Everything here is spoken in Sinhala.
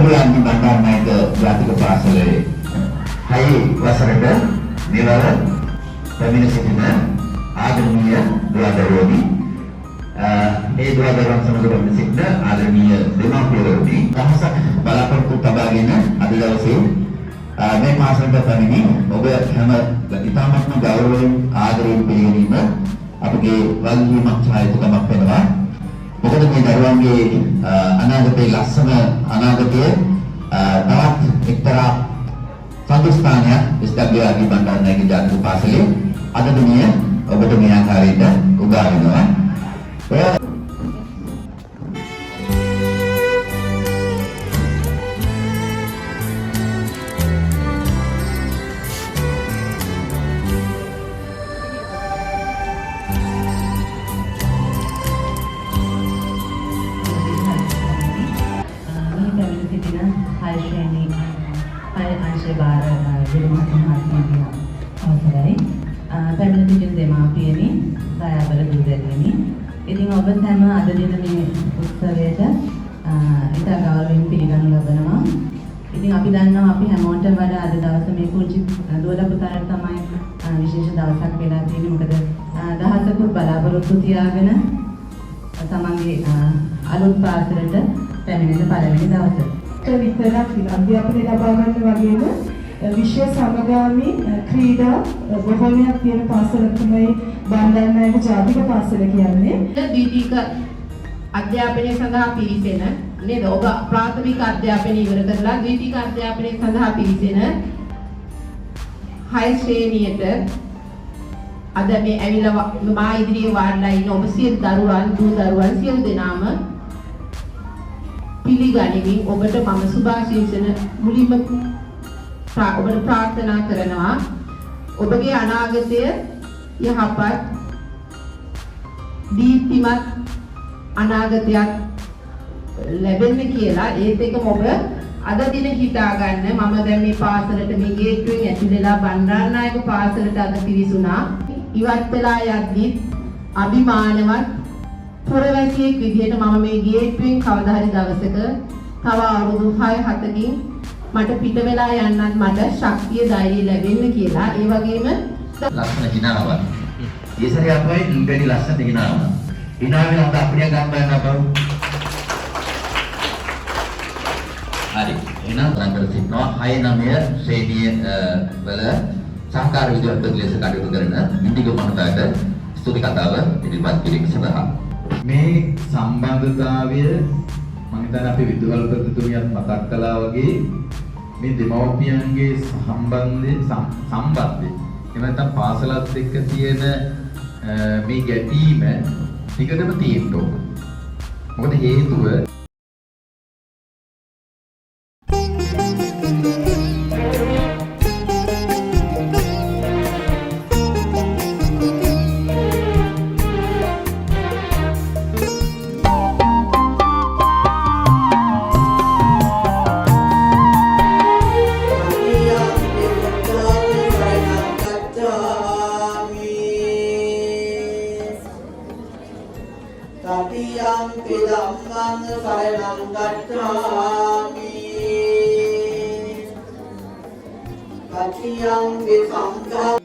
bulan di Bandarnaik Jatika පාසලේ 6 වසරට මෙවර පැමිණ සිටින ආදරණීය දුරදරුවනි මේ දුරදරුවන් සමග පැමිණ සිටින ආදරණීය දෙමාපියවරුනි දහසක් බලාපොරොත්තු තබාගෙන අද දවසේ මේ පාසලට පැමිණි ඔබ හැම ඉතාමත්ම ගෞරවයෙන් ආදරයෙන් පිළිගැනීම අපගේ වගකීමක් සහ යුතුකමක් වෙනවා. මොකද මේ දරුවන්ගේ අනාගතයේ ලස්සන අනාගතය තවත් එක්තරා සන්තුෂ්ඨානයක් SWRD බණ්ඩාරනායක ජාතික පාසලේ අද දිනේ ඔබට මේ ආකාරයට උදා වෙනවා. පැමිණ සිටින දෙමාපියනි, දයාබල දූදැරියනි, ඉතින් ඔබ සැම අද දින මේ උත්සවයට ඉතා ගෞරවයෙන් පිළිගනු ලබනවා. ඉතින් අපි දන්නවා අපි හැමෝටම වඩා අද දවසේ මේ පුංචි දුවල පුතාට තමයි විශේෂ දවසක් වෙලා තියෙන්නේ. මොකද දහසකුත් බලාපොරොත්තු තියාගෙන තමන්ගේ අලුත් පාසලට පැමිණෙන පළවෙනි දවස. විතරක් අධ්‍යාපනය ලබා ගන්න වගේම විශ්ව සමගාමී ක්‍රීඩා බොහෝමයක් තියෙන පාසලක් තමයි බණ්ඩාරනායක ජාතික පාසල කියන්නේ. ද්විතීක අධ්‍යාපනය සඳහා පිවිසෙන නේද? ඔබ ප්‍රාථමික අධ්‍යාපනය ඉවර කරලා ද්විතීක අධ්‍යාපනය සඳහා පිවිසෙන 6 ශ්‍රේණියට අද මේ ඇවිල්ලා මා ඉදිරියේ වාඩිලා ඉන්න ඔබ සියලු දරුවන් දූ දරුවන් සියලු දෙනාම පිළිගනිමින් ඔබට මම සුභාශිංසන මුලින්ම ඔබට ප්‍රාර්ථනා කරනවා ඔබගේ අනාගතය යහපත් දීප්තිමත් අනාගතයක් ලැබෙන්න කියලා. ඒත් එකම ඔබ අද දින හිතා ගන්න මම දැන් මේ පාසලට මේ ගේට්ටුවෙන් ඇතුළේලා බණ්ඩාරනායක පාසලට අද පිවිසුණා. ඉවත් වෙලා යද්දි අභිමානවත් පුරවැසියෙක් විදිහට මම මේ ගේට්ටුවෙන් කවදා හරි දවසක තව අවුරුදු 6-7කින් මට පිට වෙලා යන්නත් මට ශක්තිය ධෛර්යය ලැබෙන්න කියලා. ඒ වගේම ලස්සන හිනාවක්. ඊසරේ අපයි ඉංග්‍රීසි ලස්සන හිනාවක්. හිනාවෙන් අපිට අපිය ගන්න බෑ. හරි. එහෙනම් ලංකර සිටනවා 6-9 ශ්‍රේණිය වල සහකාර විද්‍යාර්ථී ලෙස කටයුතු කරන ඉන්දිගෝ මහතාට ස්තුති කතාව ඉදිරිපත් කිරීම සඳහා මේ සම්බන්ධතාවය මම හිතන්නේ අපි විදුහල්පතිතුමියත් මතක් කළා වගේ මේ දෙමව්පියන්ගේ සම්බන්ධය එහෙම නැත්නම් පාසලත් එක්ක තියෙන මේ ගැටීම ටිකටම තියෙන්න ඕන. මොකද හේතුව Tatiyanti dhammang saranam gacchami Tatiyanti sangham